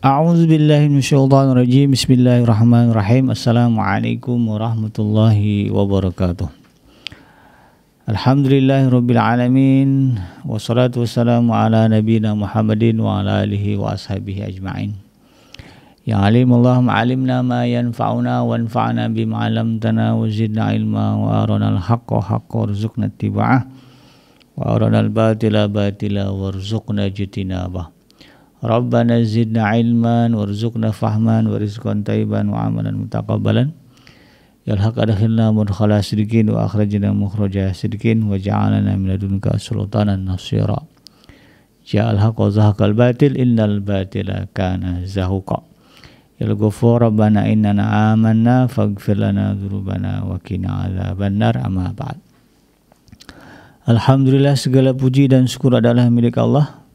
A'udzubillahi minasyaitonirrajim. Bismillahirrahmanirrahim. Assalamualaikum warahmatullahi wabarakatuh. Alhamdulillahirabbil alamin. Wassalatu wassalamu ala nabiyyina Muhammadin wa ala alihi wa ashabihi ajma'in. Ya alim Allahumma alimna ma yanfa'una wanfa'na bima 'allamtana wa zidna ilma wa arina al-haqqa haqqan warzuqna ittiba'ah wa arina al-batila batila warzuqna ijtinabah. Rabbana zidna ilman warzuqna fahman wa rizqan thayyiban wa amalan mutaqabbalan. Ya al-haq adkhilna mudkhala sidqin wa akhrajna mukhraja sidqin wa ja'alna min ladunka sultanan nasira. Ya al-haq wa zahaqal batil innal batila kana zahuqa. Ya al-ghafur rabbana innana amanna faghfir lana dzunubana wa qina adzabannar. Amma ba'd. Alhamdulillah, segala puji dan syukur adalah milik Allah.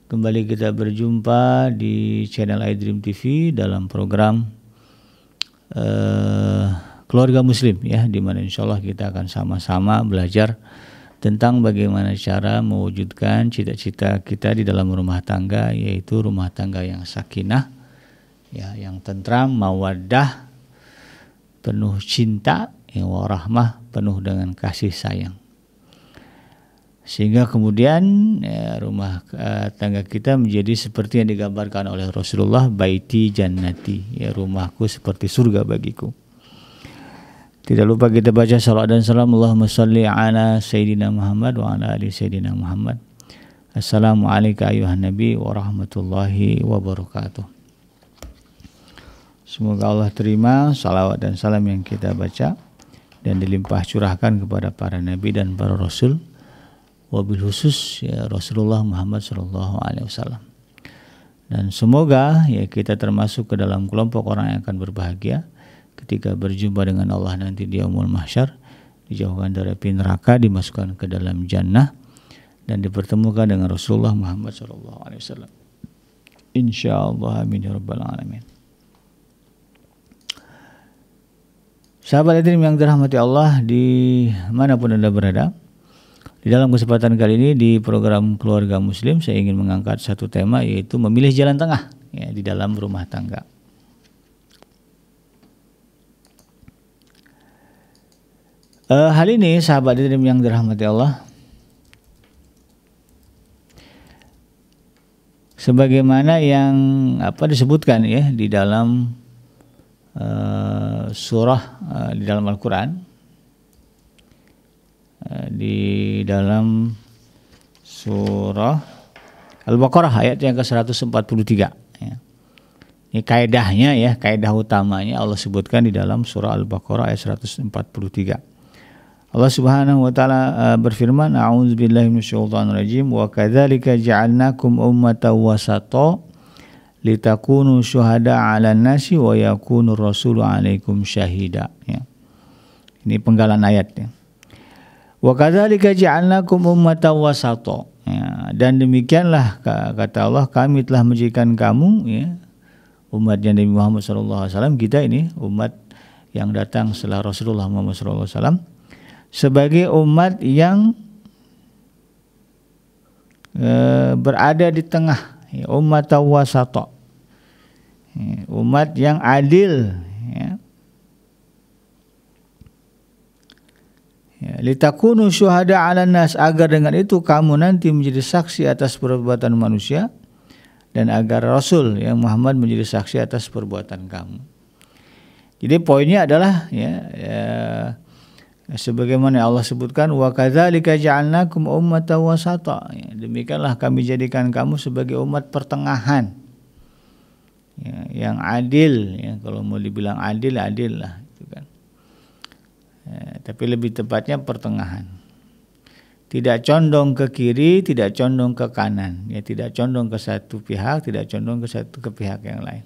Kembali kita berjumpa di channel iDream TV dalam program Keluarga Muslim, ya, di mana insyaallah kita akan sama-sama belajar tentang bagaimana cara mewujudkan cita-cita kita di dalam rumah tangga, yaitu rumah tangga yang sakinah, ya, yang tentram, mawaddah, penuh cinta, ya, warahmah, penuh dengan kasih sayang. Sehingga kemudian, ya, rumah tangga kita menjadi seperti yang digambarkan oleh Rasulullah, baiti jannati, ya, rumahku seperti surga bagiku. Tidak lupa kita baca salawat dan salam, Allahumma shalli ala Sayyidina Muhammad wa ala ali Sayyidina Muhammad. Assalamualaikum ayuhan Nabi wa rahmatullahi wabarakatuh. Semoga Allah terima salawat dan salam yang kita baca dan dilimpah curahkan kepada para Nabi dan para Rasul, wabil khusus, ya, Rasulullah Muhammad SAW. Dan semoga, ya, kita termasuk ke dalam kelompok orang yang akan berbahagia ketika berjumpa dengan Allah nanti di yaumul mahsyar, dijauhkan dari api neraka, dimasukkan ke dalam jannah, dan dipertemukan dengan Rasulullah Muhammad SAW. Insyaallah, amin ya rabbal alamin. Sahabat hadirin yang dirahmati Allah dimanapun Anda berada, di dalam kesempatan kali ini di program Keluarga Muslim, saya ingin mengangkat satu tema, yaitu memilih jalan tengah, ya, di dalam rumah tangga. Hal ini, sahabat yang dirahmati Allah, sebagaimana yang disebutkan, ya, di dalam surah di dalam Al-Quran, di dalam surah Al-Baqarah ayat yang ke-143, ya. Ini kaidahnya, ya, kaidah utamanya Allah sebutkan di dalam surah Al-Baqarah ayat 143. Allah Subhanahu wa taala berfirman, a'udzubillahi minasyaitonirrajim, wa kadzalika ja'alnakum ummatan wasata litakunu syuhada 'alan nasi wa yakunu rasulu 'alaikum syahida, ya. Ini penggalan ayatnya. Wa kadzalika ja'alnakum ummatan wasata, ya, dan demikianlah kata Allah, kami telah menjadikan kamu, ya, umatnya Nabi Muhammad SAW, kita ini umat yang datang setelah Rasulullah Muhammad SAW, sebagai umat yang berada di tengah, ya, ummatan wasata, ya, umat yang adil, ya. Ya, litakunu syuhada 'alan nas, agar dengan itu kamu nanti menjadi saksi atas perbuatan manusia, dan agar Rasul yang Muhammad menjadi saksi atas perbuatan kamu. Jadi poinnya adalah, sebagaimana Allah sebutkan, wa kadzalika ja'alnakum ummatan wasata, ya, demikianlah kami jadikan kamu sebagai umat pertengahan, ya, yang adil, ya, kalau mau dibilang adil lah, itu kan. Ya, tapi lebih tepatnya pertengahan, tidak condong ke kiri, tidak condong ke kanan, ya, tidak condong ke satu pihak, tidak condong ke pihak yang lain,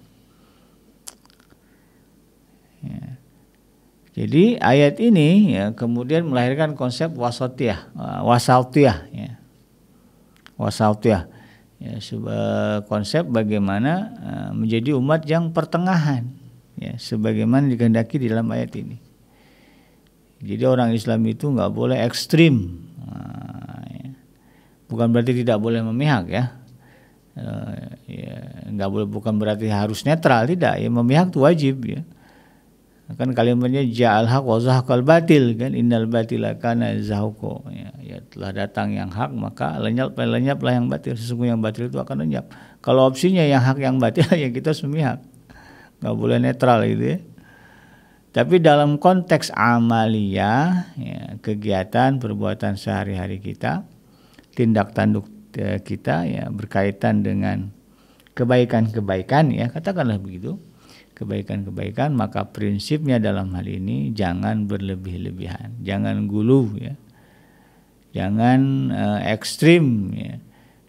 ya. Jadi ayat ini, ya, kemudian melahirkan konsep wasatiyah, ya, wasatiyah, ya, sebuah konsep bagaimana menjadi umat yang pertengahan, ya, sebagaimana dikehendaki di dalam ayat ini. Jadi orang Islam itu nggak boleh ekstrim, ya. Bukan berarti tidak boleh memihak, ya, Ya, nggak boleh, bukan berarti harus netral, tidak. Ya, memihak itu wajib ya. Kan kalimatnya ja'al haq wa zahaqal batil kan, innal batila kana zahuqa. Ya, telah datang yang hak maka lenyaplah yang batil. Sesungguhnya yang batil itu akan lenyap. Kalau opsinya yang hak yang batil ya kita semihak. Nggak boleh netral gitu ya. Tapi dalam konteks amaliyah, ya, kegiatan perbuatan sehari-hari kita, tindak tanduk kita ya berkaitan dengan kebaikan-kebaikan ya, katakanlah begitu, kebaikan-kebaikan, maka prinsipnya dalam hal ini jangan berlebih-lebihan, jangan gulu ya, jangan ekstrim ya.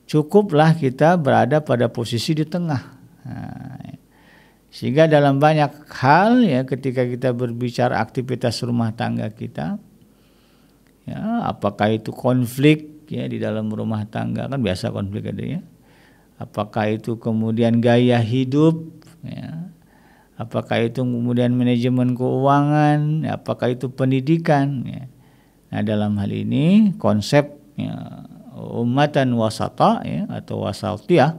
Cukuplah kita berada pada posisi di tengah. Nah, sehingga dalam banyak hal ya, ketika kita berbicara aktivitas rumah tangga kita ya, apakah itu konflik ya di dalam rumah tangga, kan biasa konflik ada ya, apakah itu kemudian gaya hidup ya, apakah itu kemudian manajemen keuangan, apakah itu pendidikan ya. Nah, dalam hal ini konsep ya, ummatan wasata ya, atau wasatiyah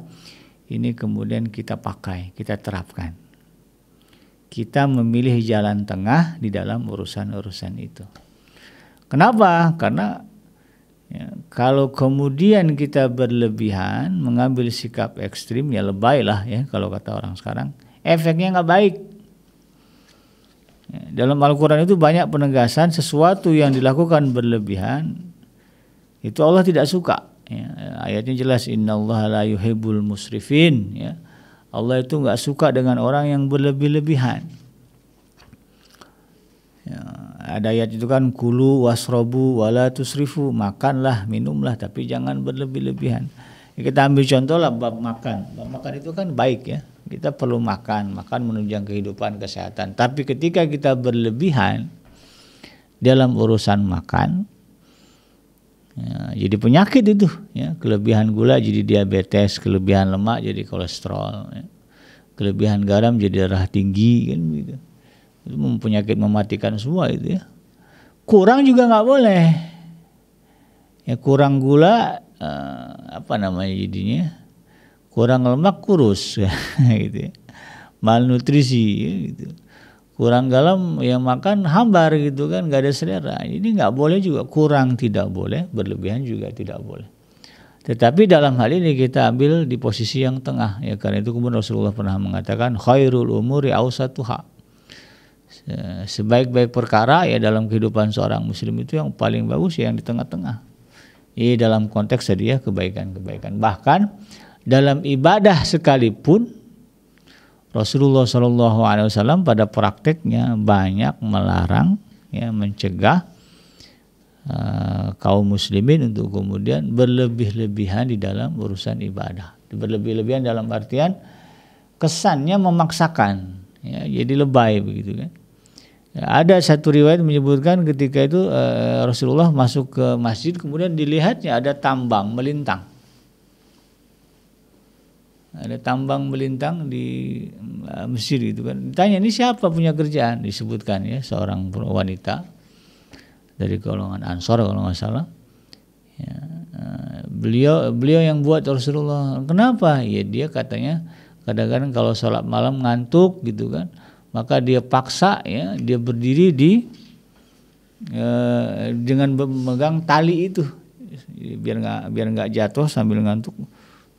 ini kemudian kita pakai, kita terapkan. Kita memilih jalan tengah di dalam urusan-urusan itu. Kenapa? Karena ya, kalau kemudian kita berlebihan, mengambil sikap ekstrim, ya lebay lah ya kalau kata orang sekarang, efeknya nggak baik. Ya, dalam Al-Quran itu banyak penegasan sesuatu yang dilakukan berlebihan itu Allah tidak suka. Ya, ayatnya jelas, innallaha la yuhibbul musrifin. Ya, Allah itu nggak suka dengan orang yang berlebih-lebihan. Ya, ada ayat itu kan, kulu wasrobu wala tusrifu, makanlah minumlah tapi jangan berlebih-lebihan. Ya, kita ambil contoh lah bab makan. Bab makan itu kan baik ya, kita perlu makan menunjang kehidupan, kesehatan. Tapi ketika kita berlebihan dalam urusan makan ya, jadi penyakit itu ya, kelebihan gula jadi diabetes, kelebihan lemak jadi kolesterol ya, kelebihan garam jadi darah tinggi kan gitu. Itu penyakit mematikan semua itu ya. Kurang juga nggak boleh ya, kurang gula jadinya kurang lemak kurus ya, gitu ya, malnutrisi ya, gitu. Kurang garam yang makan hambar gitu kan, nggak ada selera. Ini nggak boleh juga, kurang tidak boleh, berlebihan juga tidak boleh. Tetapi dalam hal ini kita ambil di posisi yang tengah ya, karena itu kemudian Rasulullah pernah mengatakan khairul umuri awsatuha. Sebaik-baik perkara ya dalam kehidupan seorang muslim itu yang paling bagus ya yang di tengah-tengah. Ini dalam konteks tadi ya, kebaikan-kebaikan. Bahkan dalam ibadah sekalipun Rasulullah SAW pada prakteknya banyak melarang ya, mencegah kaum muslimin untuk kemudian berlebih-lebihan di dalam urusan ibadah. Berlebih-lebihan dalam artian kesannya memaksakan ya, jadi lebay begitu kan. Ya, ada satu riwayat menyebutkan ketika itu Rasulullah masuk ke masjid, kemudian dilihatnya ada tambang melintang. Ada tambang melintang di Mesir gitu kan. Ditanya, ini siapa punya kerjaan? Disebutkan ya, seorang wanita dari golongan Ansor kalau nggak salah. Ya, beliau yang buat Rasulullah. Kenapa? Ya dia katanya kadang-kadang kalau sholat malam ngantuk gitu kan, maka dia paksa ya, dia berdiri dengan memegang tali itu biar nggak jatuh sambil ngantuk,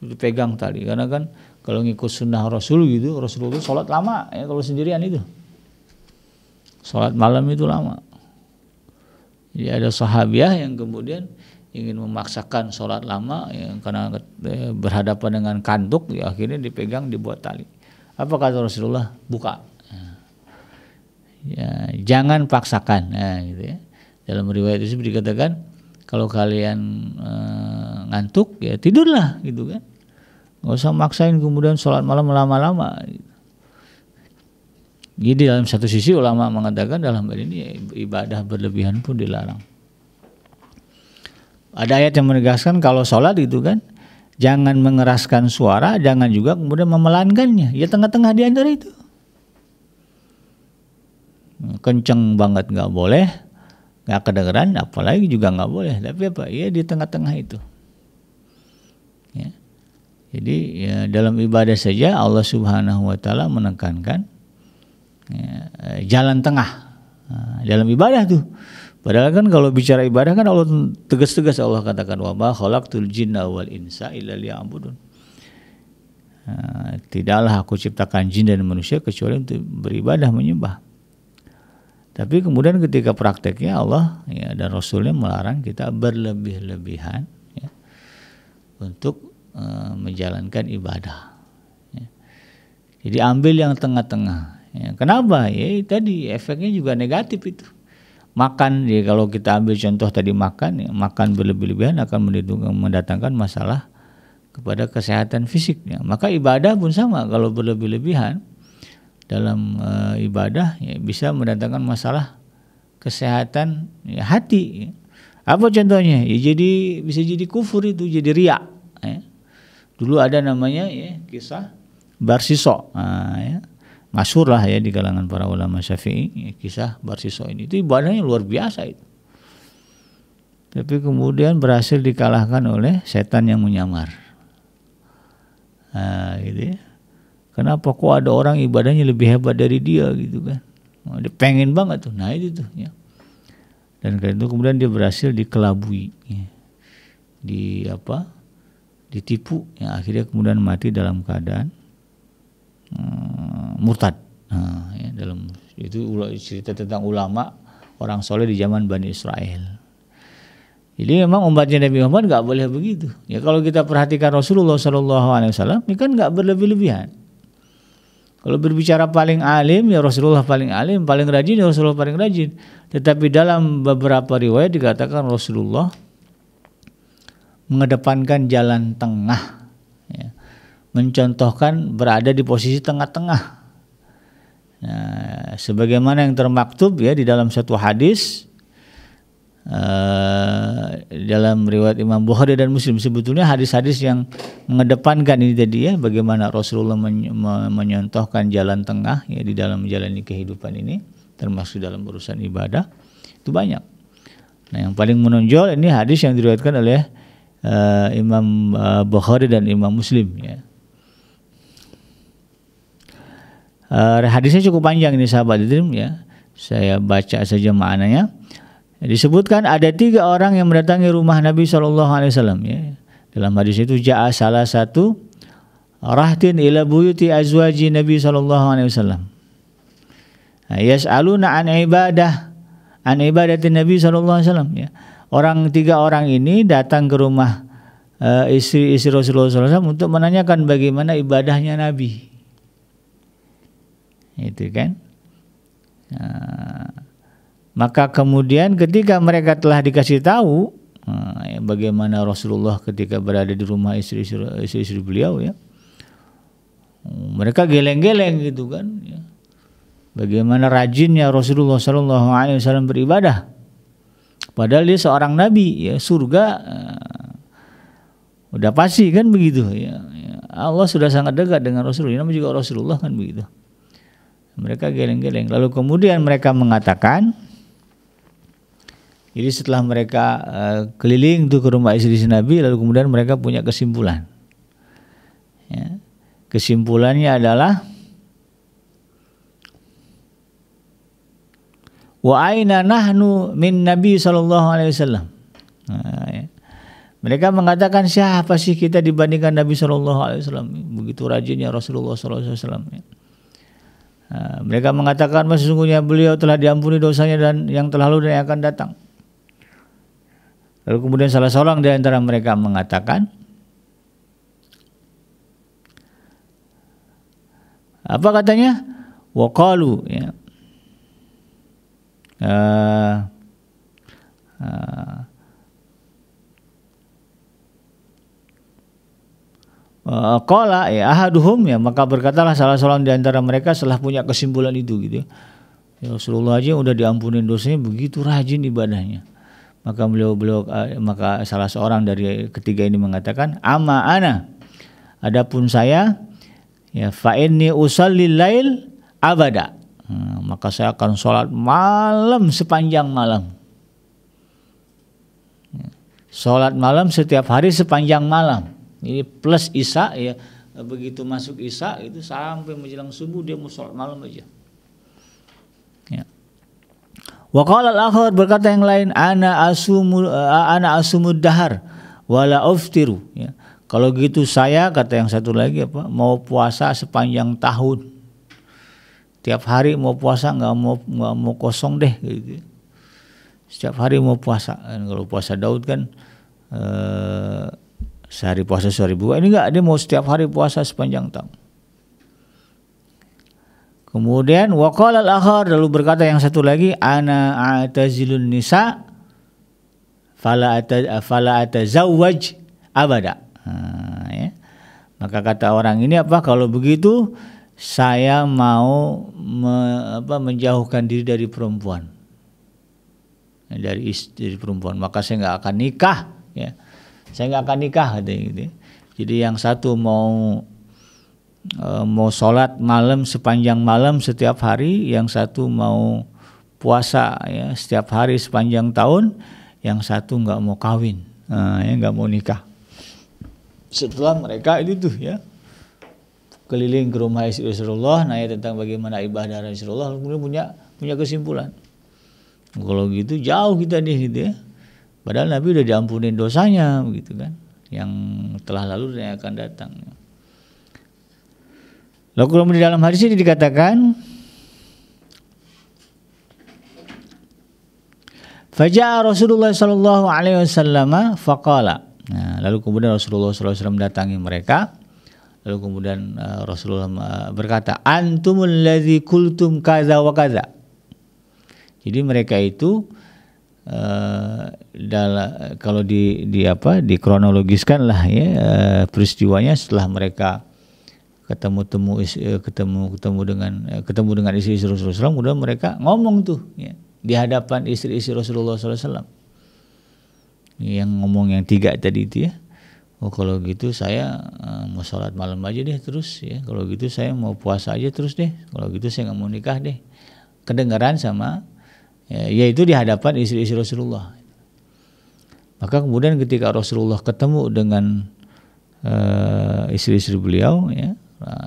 dipegang tali. Karena kan kalau ngikut sunnah Rasul gitu, Rasulullah sholat lama ya, kalau sendirian itu sholat malam itu lama. Jadi ada sahabiah yang kemudian ingin memaksakan sholat lama ya, karena berhadapan dengan kantuk ya, akhirnya dipegang, dibuat tali. Apa kata Rasulullah? Buka. Ya, jangan paksakan. Nah, gitu ya. Dalam riwayat itu dikatakan kalau kalian ngantuk ya tidurlah gitu kan. Nggak usah maksain kemudian sholat malam lama-lama. Gitu. Jadi dalam satu sisi ulama mengatakan dalam hal ini ya, ibadah berlebihan pun dilarang. Ada ayat yang menegaskan kalau sholat itu kan jangan mengeraskan suara, jangan juga kemudian memelankannya. Ya tengah-tengah di antara itu. Kenceng banget nggak boleh, nggak kedengeran, apalagi juga nggak boleh. Tapi apa? Ya di tengah-tengah itu. Ya. Jadi ya, dalam ibadah saja Allah Subhanahu wa taala menekankan ya, jalan tengah. Nah, dalam ibadah tuh. Padahal kan kalau bicara ibadah kan Allah tegas-tegas Allah katakan wa ma khalaqtul jinna wal insa illa liya'budun. Tidaklah aku ciptakan jin dan manusia kecuali untuk beribadah menyembah. Tapi kemudian ketika prakteknya Allah ya, dan Rasulnya melarang kita berlebih-lebihan ya, untuk menjalankan ibadah. Ya. Jadi ambil yang tengah-tengah. Ya. Kenapa? Ya tadi efeknya juga negatif itu. Makan, ya kalau kita ambil contoh tadi makan, ya, makan berlebih-lebihan akan mendatangkan masalah kepada kesehatan fisiknya. Maka ibadah pun sama, kalau berlebih-lebihan dalam ibadah ya, bisa mendatangkan masalah kesehatan ya, hati. Ya. Apa contohnya? Ya, bisa jadi kufur itu, jadi riya. Ya. Dulu ada namanya ya, kisah Barsiso. Nah, ya. Masyhur lah ya di kalangan para ulama Syafi'i ya, kisah Barsiso ini. Itu ibadahnya luar biasa itu. Tapi kemudian berhasil dikalahkan oleh setan yang menyamar. Nah, gitu ya. Kenapa kok ada orang ibadahnya lebih hebat dari dia gitu kan? Oh, dia pengen banget tuh. Nah itu tuh ya. Dan karena itu kemudian dia berhasil dikelabui, ya. Ditipu, ya, akhirnya kemudian mati dalam keadaan murtad. Nah, ya, dalam itu cerita tentang ulama orang soleh di zaman Bani Israel. Jadi memang umatnya Nabi Muhammad nggak boleh begitu. Ya kalau kita perhatikan Rasulullah SAW, ini kan nggak berlebih-lebihan. Kalau berbicara paling alim ya Rasulullah paling alim, paling rajin ya Rasulullah paling rajin. Tetapi dalam beberapa riwayat dikatakan Rasulullah mengedepankan jalan tengah, ya. Mencontohkan berada di posisi tengah-tengah. Nah, sebagaimana yang termaktub ya di dalam satu hadis dalam riwayat Imam Bukhari dan Muslim, sebetulnya hadis-hadis yang mengedepankan ini tadi ya, bagaimana Rasulullah menyontohkan jalan tengah ya di dalam menjalani kehidupan ini, termasuk dalam urusan ibadah, itu banyak. Nah, yang paling menonjol ini hadis yang diriwayatkan oleh Imam Bukhari dan Imam Muslim ya. Hadisnya cukup panjang ini sahabat hadirin ya. Saya baca saja maknanya. Disebutkan ada 3 orang yang mendatangi rumah Nabi SAW ya. Dalam hadis itu ja'a salah satu rahtin ila buyuti azwaji Nabi SAW. Yas'aluna an ibadatin Nabi SAW ya. 3 orang ini datang ke rumah istri-istri Rasulullah SAW untuk menanyakan bagaimana ibadahnya Nabi. Itu kan. Maka kemudian ketika mereka telah dikasih tahu bagaimana Rasulullah ketika berada di rumah istri-istri beliau ya, mereka geleng-geleng gitu kan ya. Bagaimana rajinnya Rasulullah SAW beribadah, padahal dia seorang nabi ya, surga udah pasti kan begitu ya. Allah sudah sangat dekat dengan Rasulullah, namanya juga Rasulullah kan begitu. Mereka geleng-geleng. Lalu kemudian mereka mengatakan, jadi setelah mereka keliling tuh ke rumah istri Nabi, lalu kemudian mereka punya kesimpulan. Ya. Kesimpulannya adalah wa aina nahnu min Nabi sallallahu alaihi wasallam. Ya. Mereka mengatakan siapa sih kita dibandingkan Nabi sallallahu alaihi wasallam? Begitu rajinnya Rasulullah sallallahu alaihi wasallam. Ya. Mereka mengatakan sesungguhnya beliau telah diampuni dosanya dan yang telah lalu dan yang akan datang. Lalu kemudian salah seorang di antara mereka mengatakan, apa katanya? Waqalu ya. Qala ya ahaduhum ya, maka berkatalah salah seorang di antara mereka setelah punya kesimpulan itu gitu. Ya Rasulullah aja udah diampunin dosanya begitu rajin ibadahnya. Maka salah seorang dari ketiga ini mengatakan, amma ana, adapun saya ya fa inni usallil lail abada. Maka saya akan sholat malam sepanjang malam. Sholat malam setiap hari sepanjang malam. Ini plus isya ya. Begitu masuk isya itu sampai menjelang subuh dia mau sholat malam aja. Ya. Wa qala al-akhar, berkata yang lain, ana asumud dahar wala aftiru, ya. Kalau gitu saya, kata yang satu lagi apa, mau puasa sepanjang tahun. Tiap hari mau puasa, nggak mau kosong deh gitu. Setiap hari mau puasa. Kalau puasa Daud kan sehari puasa sehari buka, ini enggak, dia mau setiap hari puasa sepanjang tahun. Kemudian waqala al-akhar, lalu berkata yang satu lagi, ana a'tazilun nisa fala atazawwaj abada. Ya. Maka kata orang ini apa, kalau begitu saya mau menjauhkan diri dari perempuan, dari istri perempuan, maka saya nggak akan nikah, ya. Saya nggak akan nikah katanya gitu. Jadi yang satu mau sholat malam sepanjang malam setiap hari, yang satu mau puasa ya setiap hari sepanjang tahun, yang satu nggak mau kawin, ya nggak mau nikah. Setelah mereka itu tuh ya keliling ke rumah istri Rasulullah, nanya tentang bagaimana ibadah Rasulullah, kemudian punya kesimpulan. Kalau gitu jauh kita nih gitu ya. Padahal Nabi udah diampunin dosanya begitu kan, yang telah lalu dan yang akan datang. Lalu kalau di dalam hadis ini dikatakan faja'a Rasulullah sallallahu alaihi wasallam faqala. Nah, lalu kemudian Rasulullah sallallahu alaihi wasallam mendatangi mereka. Lalu kemudian Rasulullah berkata, antumul ladzi qultum kaza wa kaza. Jadi mereka itu kalau dikronologiskan lah ya peristiwanya, setelah mereka ketemu dengan istri Rasulullah SAW, kemudian mereka ngomong tuh ya, di hadapan istri-istri Rasulullah SAW. Yang ngomong yang tiga tadi itu ya, oh kalau gitu saya mau sholat malam aja deh terus ya, kalau gitu saya mau puasa aja terus deh, kalau gitu saya nggak mau nikah deh. Kedengaran sama yaitu di hadapan istri-istri Rasulullah. Maka kemudian ketika Rasulullah ketemu dengan istri-istri beliau ya,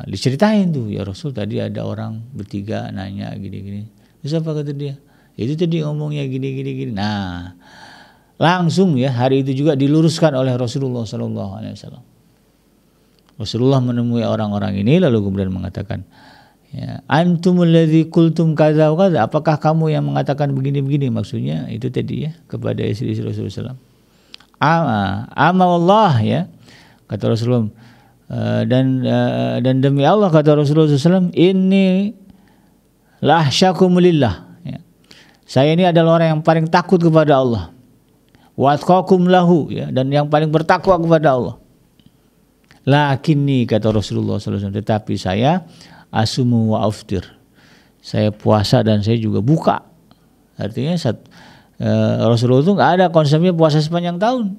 diceritain tuh, ya Rasul tadi ada orang bertiga nanya gini-gini. Terus apa kata dia? Itu tadi ngomongnya gini-gini. Nah, langsung ya hari itu juga diluruskan oleh Rasulullah SAW. Rasulullah menemui orang-orang ini lalu kemudian mengatakan, ya, antumul ladzi qultum kaza wa kaza, apakah kamu yang mengatakan begini-begini, maksudnya itu tadi ya kepada istri-istri Rasulullah SAW. Ama wallah ya, kata Rasulullah, dan demi Allah kata Rasulullah SAW, ini lahsyakum lillah ya. Saya ini adalah orang yang paling takut kepada Allah, wa atqakum lahu ya, dan yang paling bertakwa kepada Allah. Lakinni kata Rasulullah SAW, tetapi saya asumu wa aftir, saya puasa dan saya juga buka. Artinya Rasulullah itu nggak ada konsepnya puasa sepanjang tahun.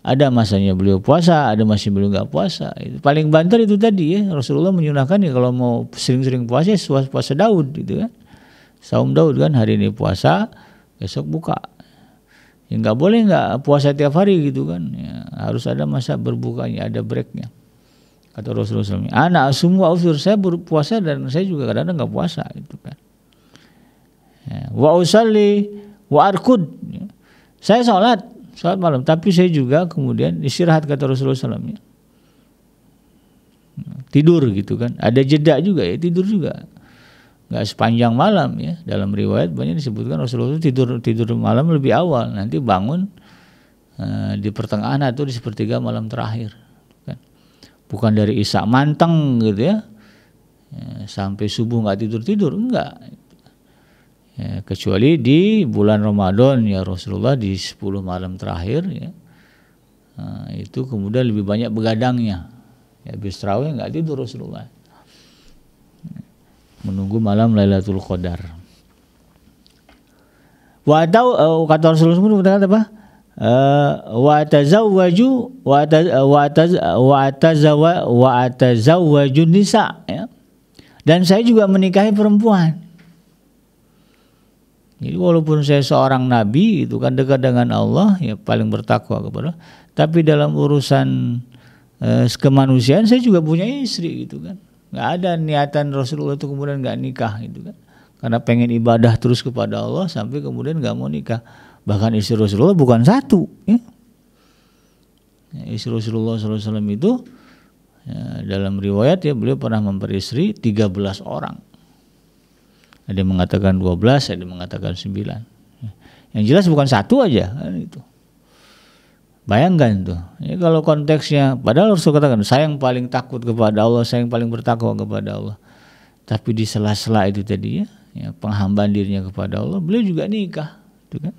Ada masanya beliau puasa, ada masanya beliau nggak puasa. Itu paling banter itu tadi ya, Rasulullah menyunahkan ya kalau mau sering-sering puasa ya puasa Daud gitu kan, saum Daud kan, hari ini puasa besok buka. Ya nggak boleh nggak puasa tiap hari gitu kan, ya, harus ada masa berbukanya, ada breaknya. Kata Rasulullah SAW, anak semua usur, saya berpuasa dan saya juga kadang-kadang nggak puasa itu kan. Ya, wa usalli wa arkud, ya. Saya sholat malam, tapi saya juga kemudian istirahat kata Rasulullah SAW. Ya. Tidur gitu kan, ada jeda juga ya, tidur juga, nggak sepanjang malam ya. Dalam riwayat banyak disebutkan Rasulullah itu tidur malam lebih awal, nanti bangun di pertengahan atau di sepertiga malam terakhir. Bukan dari isya manteng gitu ya, sampai subuh nggak tidur enggak ya, kecuali di bulan Ramadan ya Rasulullah di 10 malam terakhir ya, itu kemudian lebih banyak begadangnya ya, habis tarawih nggak tidur Rasulullah, menunggu malam Lailatul Qadar. Kata Rasulullah berkata apa? Wa atazawwaju nisa ya. Dan saya juga menikahi perempuan. Jadi walaupun saya seorang nabi itu kan dekat dengan Allah ya, paling bertakwa kepada, tapi dalam urusan kemanusiaan saya juga punya istri gitu kan. Nggak ada niatan Rasulullah itu kemudian nggak nikah gitu kan. Karena pengen ibadah terus kepada Allah sampai kemudian nggak mau nikah. Bahkan istri Rasulullah bukan satu. Ya. Istri Rasulullah SAW itu ya, dalam riwayat ya beliau pernah memperistri 13 orang. Ada yang mengatakan 12, ada yang mengatakan 9. Yang jelas bukan satu aja kan itu. Bayangkan tuh. Ya, kalau konteksnya, padahal Rasul katakan saya yang paling takut kepada Allah, saya yang paling bertakwa kepada Allah. Tapi di sela-sela itu tadi ya, penghambaan dirinya kepada Allah, beliau juga nikah, gitu kan?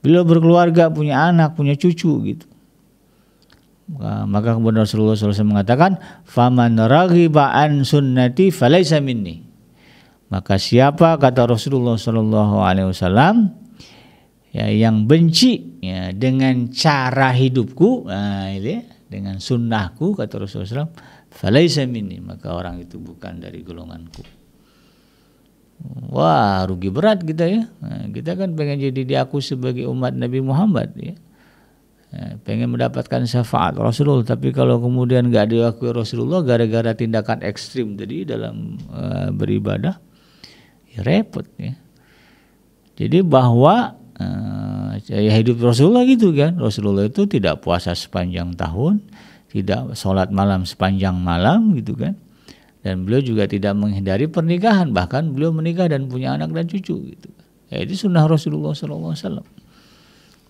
Beliau berkeluarga, punya anak, punya cucu gitu. Maka kemudian Rasulullah SAW mengatakan, "Faman raghiba an sunnati falaysa minni." Maka siapa kata Rasulullah SAW ya, yang benci ya, dengan cara hidupku, dengan sunnahku kata Rasulullah SAW, falaysa minni, maka orang itu bukan dari golonganku. Wah, rugi berat kita ya. Nah, kita kan pengen jadi diakui sebagai umat Nabi Muhammad ya. Pengen mendapatkan syafaat Rasulullah, tapi kalau kemudian nggak diakui Rasulullah gara-gara tindakan ekstrim tadi dalam beribadah, ya repot ya. Jadi bahwa ya hidup Rasulullah gitu kan. Rasulullah itu tidak puasa sepanjang tahun, tidak sholat malam sepanjang malam gitu kan. Dan beliau juga tidak menghindari pernikahan, bahkan beliau menikah dan punya anak dan cucu gitu. Ya, itu sunnah Rasulullah SAW.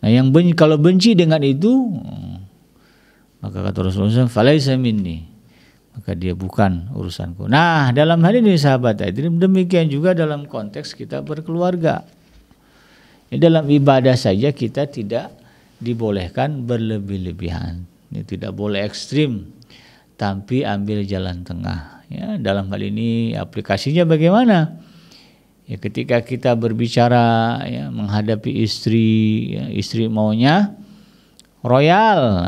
Nah, yang kalau benci dengan itu, maka kata Rasulullah SAW, falaysa minni, maka dia bukan urusanku. Nah, dalam hal ini sahabat hadirin, demikian juga dalam konteks kita berkeluarga. Dalam ibadah saja kita tidak dibolehkan berlebih-lebihan. Ini tidak boleh ekstrim, tapi ambil jalan tengah. Ya, dalam hal ini aplikasinya bagaimana? Ya, ketika kita berbicara ya, menghadapi istri, ya, istri maunya royal,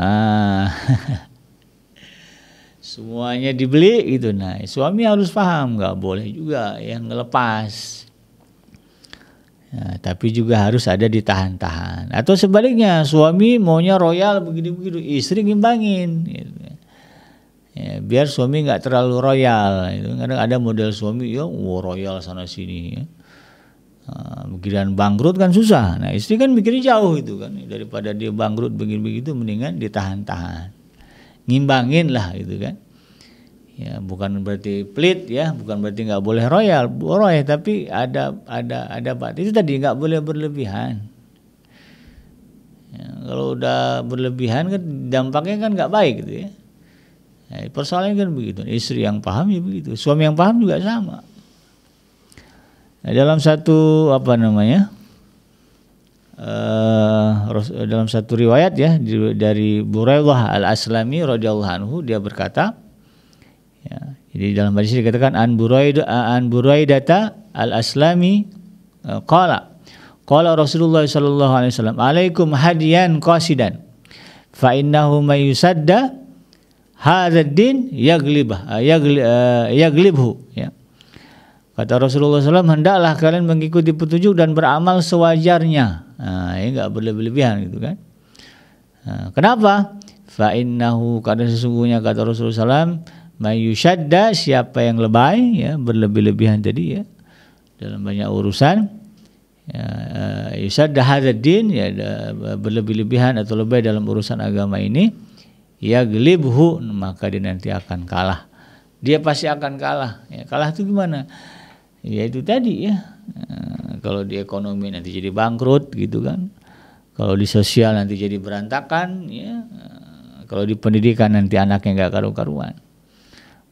semuanya dibeli gitu. Nah, suami harus paham, nggak boleh juga yang ngelepas. Ya, tapi juga harus ada ditahan-tahan. Atau sebaliknya, suami maunya royal begini-begitu, istri ngimbangin. Gitu. Ya, biar suami nggak terlalu royal. Itu kadang ada model suami ya, royal sana sini. Ya. Begitu bangkrut kan susah. Nah, istri kan mikirnya jauh itu kan. Daripada dia bangkrut begini-begitu, mendingan ditahan-tahan, ngimbangin lah gitu kan. Ya, bukan berarti pelit ya, bukan berarti nggak boleh royal, tapi ada itu tadi nggak boleh berlebihan. Ya, kalau udah berlebihan kan dampaknya kan nggak baik gitu ya. Nah, persoalannya kan begitu. Istri yang paham ya begitu, suami yang paham juga sama. Nah, dalam satu dalam satu riwayat ya dari Buraidah Al-Aslami radhiyallahu anhu, dia berkata. Ya, jadi dalam hadis ini dikatakan an Buraidata al-Aslami qala Rasulullah sallallahu alaihi wasallam, alaikum hadiyan qasidan fa innahu may yusadda hadzal din yaglibhu ya. Kata Rasulullah SAW, hendaklah kalian mengikuti petunjuk dan beramal sewajarnya. Nah, ini enggak berlebihan gitu kan. Nah, kenapa? Fa innahu, karena sesungguhnya kata Rasulullah SAW, mayushadda, siapa yang lebay ya, berlebih-lebihan tadi ya dalam banyak urusan ya, yushadda hadzal din ya, berlebih-lebihan atau lebay dalam urusan agama ini, yaglibhu, maka dia nanti akan kalah. Dia pasti akan kalah. Ya, kalah itu gimana? Ya itu tadi ya. Kalau di ekonomi nanti jadi bangkrut gitu kan. Kalau di sosial nanti jadi berantakan ya. Kalau di pendidikan nanti anaknya enggak karu-karuan.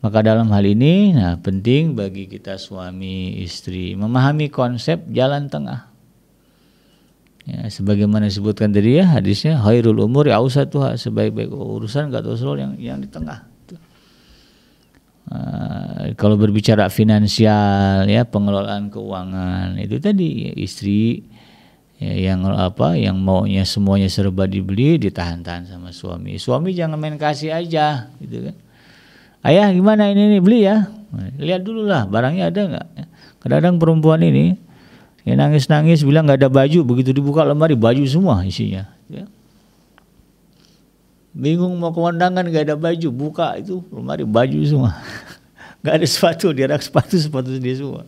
Maka dalam hal ini penting bagi kita suami istri memahami konsep jalan tengah. Ya, sebagaimana disebutkan tadi ya hadisnya, khairul umuri awsatuha, sebaik-baik urusan kata Rasulullah yang di tengah. Kalau berbicara finansial ya, pengelolaan keuangan itu tadi ya, istri ya, yang maunya semuanya serba dibeli, ditahan-tahan sama suami. Suami jangan main kasih aja gitu kan. Ayah gimana ini beli ya, lihat dulu lah barangnya ada nggak. Kadang-kadang perempuan ini ya, nangis-nangis bilang nggak ada baju, begitu dibuka lemari baju semua isinya ya. Bingung mau ke kondangan gak ada baju, buka itu lemari baju semua. Gak ada sepatu, dia rak sepatu dia semua.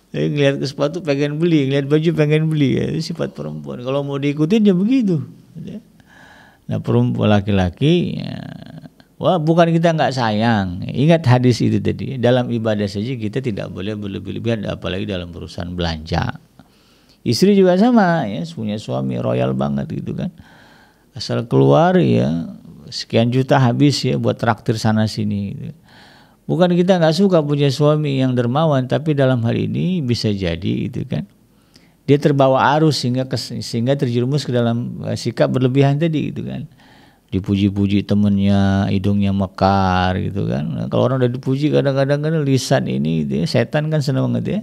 Jadi ngeliat ke sepatu pengen beli, ngeliat baju pengen beli, ya, itu sifat perempuan. Kalau mau diikutin ya begitu. Nah perempuan laki-laki, ya, wah bukan kita nggak sayang. Ingat hadis itu tadi, dalam ibadah saja kita tidak boleh berlebih-lebihan, apalagi dalam urusan belanja. Istri juga sama, ya, punya suami royal banget gitu kan. Asal keluar ya sekian juta habis ya buat traktir sana sini. Gitu. Bukan kita nggak suka punya suami yang dermawan, tapi dalam hal ini bisa jadi itu kan dia terbawa arus sehingga terjerumus ke dalam sikap berlebihan tadi gitu kan. Dipuji-puji temennya, hidungnya mekar gitu kan. Nah, kalau orang udah dipuji kadang-kadang kan lisan ini gitu ya, setan kan senang banget ya.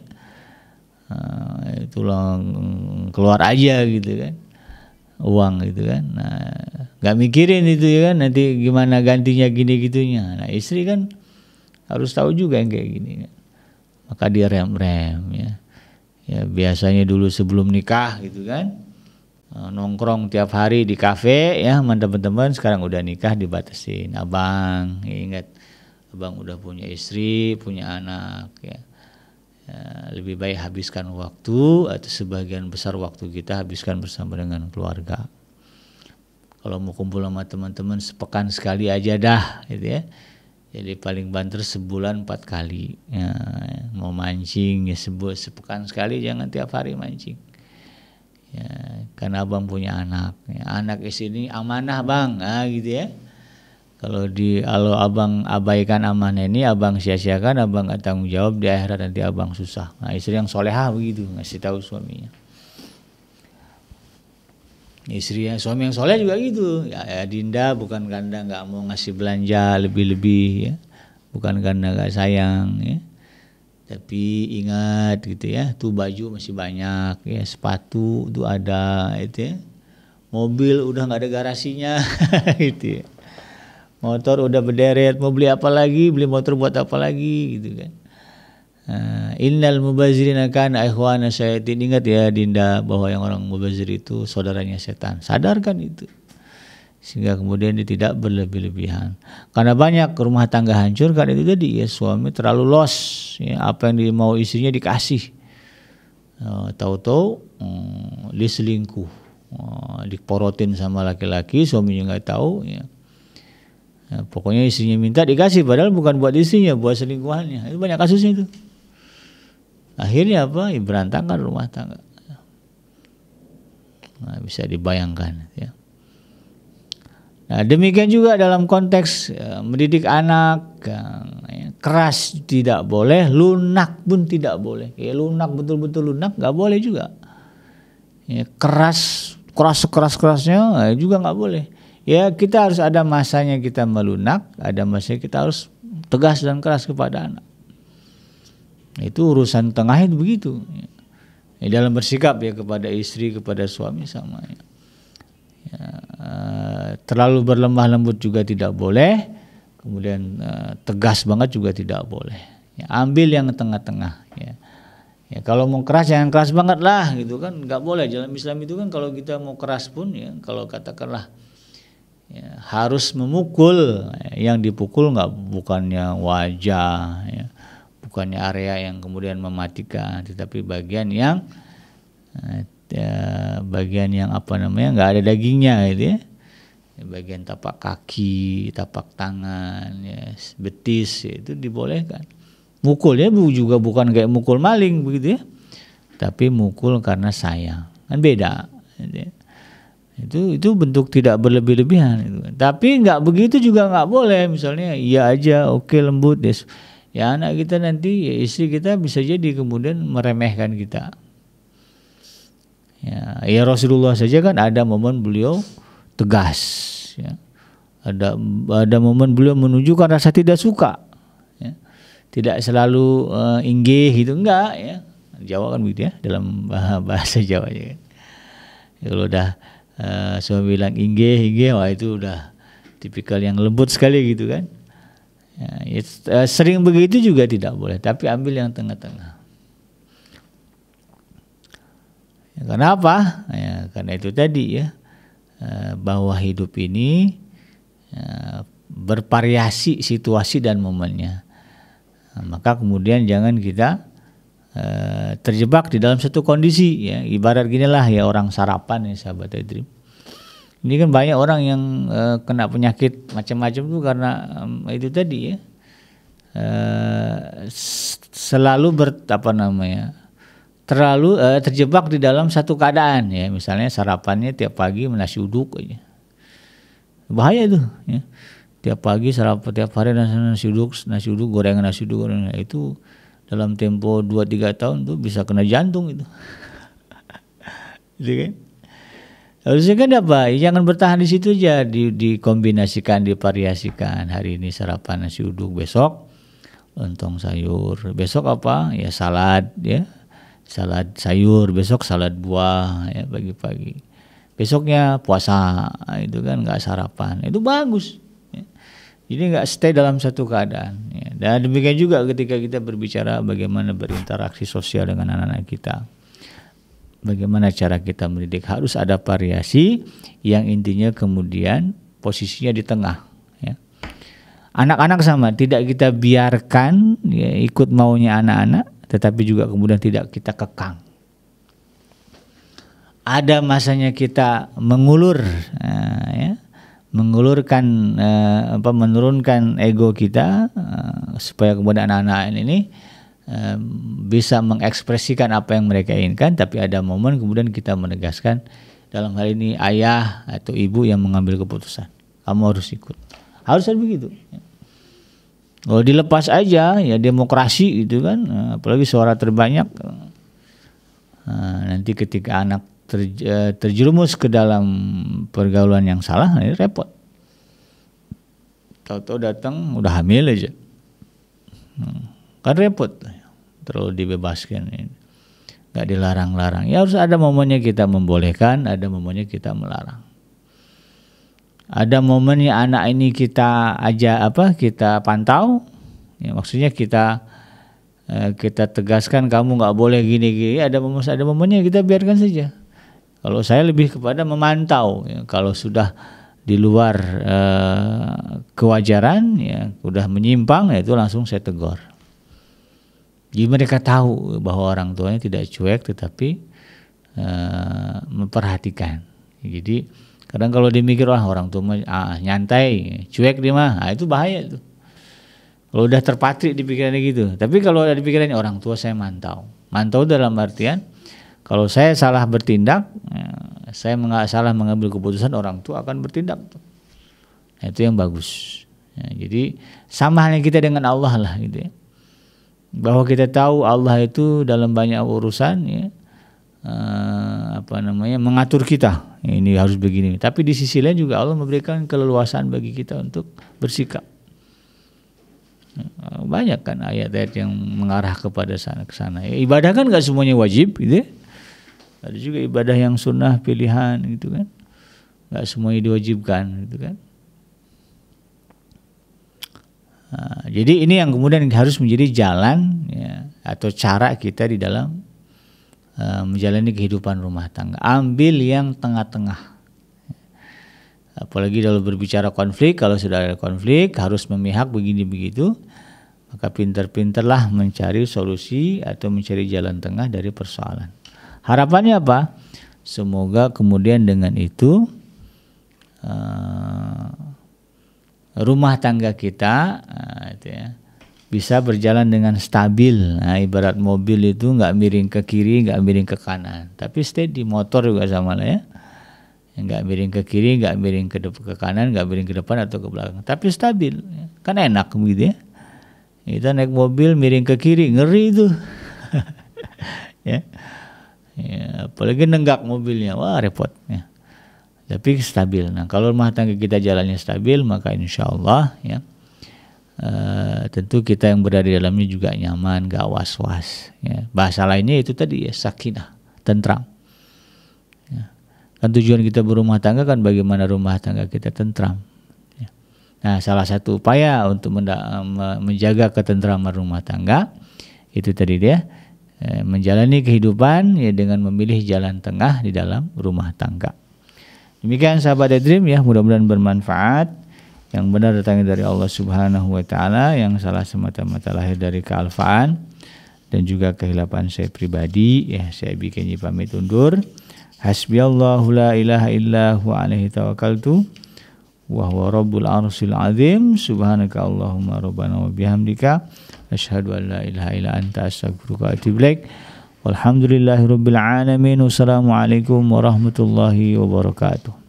Itulah keluar aja gitu kan. Uang gitu kan. Nah, nggak mikirin itu ya kan nanti gimana gantinya gini gitunya. Nah, istri kan harus tahu juga yang kayak gini kan. Maka dia rem-rem ya. Ya biasanya dulu sebelum nikah gitu kan. Nongkrong tiap hari di kafe ya sama teman-teman, sekarang udah nikah dibatasin. Abang, ya ingat abang udah punya istri, punya anak ya. Ya, lebih baik habiskan waktu atau sebagian besar waktu kita habiskan bersama dengan keluarga. Kalau mau kumpul sama teman-teman sepekan sekali aja dah gitu ya. Jadi paling banter sebulan 4 kali ya, mau mancing ya sepekan sekali, jangan tiap hari mancing ya, karena abang punya anak ya, anak ini amanah bang gitu ya. Kalau abang abaikan amanah ini, abang sia-siakan, abang gak tanggung jawab, di akhirat nanti abang susah. Nah istri yang solehah begitu ngasih tahu suaminya. Suami yang soleh juga gitu ya, Dinda bukan karena nggak mau ngasih belanja lebih-lebih ya, bukan karena nggak sayang ya, tapi ingat gitu ya, tuh baju masih banyak ya, sepatu tuh ada itu ya, mobil udah nggak ada garasinya gitu ya, motor udah berderet, mau beli apa lagi, beli motor buat apa lagi gitu kan. Innal mubazirina kana ikhwana syayatin. Ingat ya Dinda bahwa yang orang mubazir itu saudaranya setan. Sadarkan itu. Sehingga kemudian dia tidak berlebih-lebihan. Karena banyak rumah tangga hancur kan itu tadi ya, suami terlalu los ya, apa yang mau istrinya dikasih. Tahu-tahu dia selingkuh. Diporotin sama laki-laki, suaminya enggak tahu ya. Pokoknya istrinya minta dikasih padahal bukan buat istrinya, buat selingkuhannya. Itu banyak kasusnya itu. Akhirnya apa? Berantakan rumah tangga. Nah, bisa dibayangkan ya. Nah, demikian juga dalam konteks mendidik anak, keras tidak boleh, lunak pun tidak boleh. Ya, lunak betul-betul lunak nggak boleh juga. Ya, keras sekeras-kerasnya juga nggak boleh. Ya kita harus ada masanya kita melunak, ada masanya kita harus tegas dan keras kepada anak. Itu urusan tengah itu begitu. Ya, dalam bersikap ya kepada istri, kepada suami sama ya. Terlalu berlemah lembut juga tidak boleh, kemudian tegas banget juga tidak boleh. Ya, ambil yang tengah-tengah. Ya. Ya, kalau mau keras jangan keras banget lah gitu kan, nggak boleh. Dalam Islam itu kan kalau kita mau keras pun ya, kalau katakanlah ya, harus memukul, yang dipukul bukannya wajah ya, bukannya area yang kemudian mematikan, tetapi bagian yang nggak ada dagingnya gitu ya, bagian tapak kaki, tapak tangan ya, betis ya, itu dibolehkan. Mukul ya juga bukan kayak mukul maling begitu ya, tapi mukul karena sayang, kan beda gitu ya. Itu bentuk tidak berlebih-lebihan itu kan. Tapi nggak begitu juga nggak boleh, misalnya iya aja oke lembut deh ya, anak kita nanti ya, istri kita bisa jadi kemudian meremehkan kita ya. Rasulullah saja kan ada momen beliau tegas ya, ada momen beliau menunjukkan rasa tidak suka ya. Tidak selalu inggih gitu, enggak ya, Jawa kan begitu ya, dalam bahasa Jawa ya kan. Kalau udah suami bilang inggih, wah itu udah tipikal yang lembut sekali gitu kan. Ya, sering begitu juga tidak boleh, tapi ambil yang tengah-tengah. Ya, kenapa? Ya, karena itu tadi ya, bahwa hidup ini bervariasi situasi dan momennya. Maka kemudian jangan kita terjebak di dalam satu kondisi, ya. Ibarat ginilah ya, orang sarapan ya sahabat Dream. Ini kan banyak orang yang kena penyakit macam-macam tuh karena itu tadi ya, selalu terlalu terjebak di dalam satu keadaan ya. Misalnya sarapannya tiap pagi nasi uduk aja, bahaya tuh ya. Tiap pagi sarapan, tiap hari nasi uduk, gorengan nasi uduk, itu dalam tempo 2-3 tahun tuh bisa kena jantung itu. Gitu kan? Harusnya kan apa? Jangan bertahan di situ aja, dikombinasikan, divariasikan. Hari ini sarapan nasi uduk, besok lontong sayur, besok apa? Ya salad ya. Salad sayur, besok salad buah ya pagi-pagi. Besoknya puasa, itu kan enggak sarapan. Itu bagus. Jadi nggak stay dalam satu keadaan. Ya. Dan demikian juga ketika kita berbicara bagaimana berinteraksi sosial dengan anak-anak kita, bagaimana cara kita mendidik, harus ada variasi yang intinya kemudian posisinya di tengah. Ya. Anak-anak sama, tidak kita biarkan ya, ikut maunya anak-anak, tetapi juga kemudian tidak kita kekang. Ada masanya kita mengulur, ya. Mengulurkan menurunkan ego kita supaya kemudian anak-anak ini bisa mengekspresikan apa yang mereka inginkan, tapi ada momen kemudian kita menegaskan, dalam hal ini ayah atau ibu yang mengambil keputusan, kamu harus ikut, harus ada begitu. Kalau dilepas aja ya demokrasi gitu kan, apalagi suara terbanyak, nanti ketika anak terjerumus ke dalam pergaulan yang salah, ini repot. Tahu-tahu datang udah hamil aja, kan repot. Terlalu dibebaskan, nggak dilarang-larang. Ya harus ada momennya kita membolehkan, ada momennya kita melarang. Ada momennya anak ini kita kita pantau, ya, maksudnya kita tegaskan kamu nggak boleh gini-gini. Ada momennya kita biarkan saja. Kalau saya lebih kepada memantau, ya. Kalau sudah di luar kewajaran, ya, sudah menyimpang, ya, itu langsung saya tegur. Jadi mereka tahu bahwa orang tuanya tidak cuek, tetapi memperhatikan. Jadi kadang kalau dimikir orang tua nyantai, cuek dia mah, itu bahaya tuh. Kalau udah terpatrik di pikirannya gitu. Tapi kalau ada di pikirannya orang tua saya mantau dalam artian, kalau saya salah bertindak, saya salah mengambil keputusan, orang tua akan bertindak. Nah, itu yang bagus. Ya, jadi sama halnya kita dengan Allah lah gitu ya. Bahwa kita tahu Allah itu dalam banyak urusan ya, mengatur kita. Ini harus begini. Tapi di sisi lain juga Allah memberikan keleluasaan bagi kita untuk bersikap. Banyak kan ayat-ayat yang mengarah kepada sana ke sana. Ya, ibadah kan nggak semuanya wajib gitu ya. Ada juga ibadah yang sunnah pilihan gitu kan, nggak semuanya diwajibkan gitu kan. Nah, jadi ini yang kemudian harus menjadi jalan ya, atau cara kita di dalam menjalani kehidupan rumah tangga. Ambil yang tengah-tengah. Apalagi dalam berbicara konflik, kalau sudah ada konflik harus memihak begini begitu, maka pintar-pintarlah mencari solusi atau mencari jalan tengah dari persoalan. Harapannya apa? Semoga kemudian dengan itu rumah tangga kita bisa berjalan dengan stabil. Nah, ibarat mobil itu nggak miring ke kiri, nggak miring ke kanan, tapi steady. Motor juga sama lah ya, nggak miring ke kiri, nggak miring ke kanan, nggak miring ke depan atau ke belakang, tapi stabil. Kan enak begitu ya. Kita naik mobil miring ke kiri, ngeri itu. Ya. Ya, apalagi nenggak mobilnya, wah repot ya. Tapi stabil. Nah, kalau rumah tangga kita jalannya stabil, maka insya Allah ya, tentu kita yang berada di dalamnya juga nyaman, gak was-was. Ya. Bahasa lainnya itu tadi ya, sakinah, tentram. Ya. Kan tujuan kita berumah tangga kan bagaimana rumah tangga kita tentram. Ya. Nah, salah satu upaya untuk menjaga ketentraman rumah tangga itu tadi dia. Menjalani kehidupan ya dengan memilih jalan tengah di dalam rumah tangga. Demikian sahabat Dream ya, mudah-mudahan bermanfaat. Yang benar datangnya dari Allah Subhanahu wa taala, yang salah semata-mata lahir dari kealfaan dan juga kehilapan saya pribadi ya. Saya bikin pamit undur. Hasbiyallahu la ilaha illa huwa alaihi tawakkaltu wa huwa rabbul arsyil azim. Subhanaka Allahumma rabbana wa bihamdika asyhadu an la ilaha illa anta astaghfiruka wa atubu ilaik. Walhamdulillahirabbil alamin. Wassalamualaikum warahmatullahi wabarakatuh.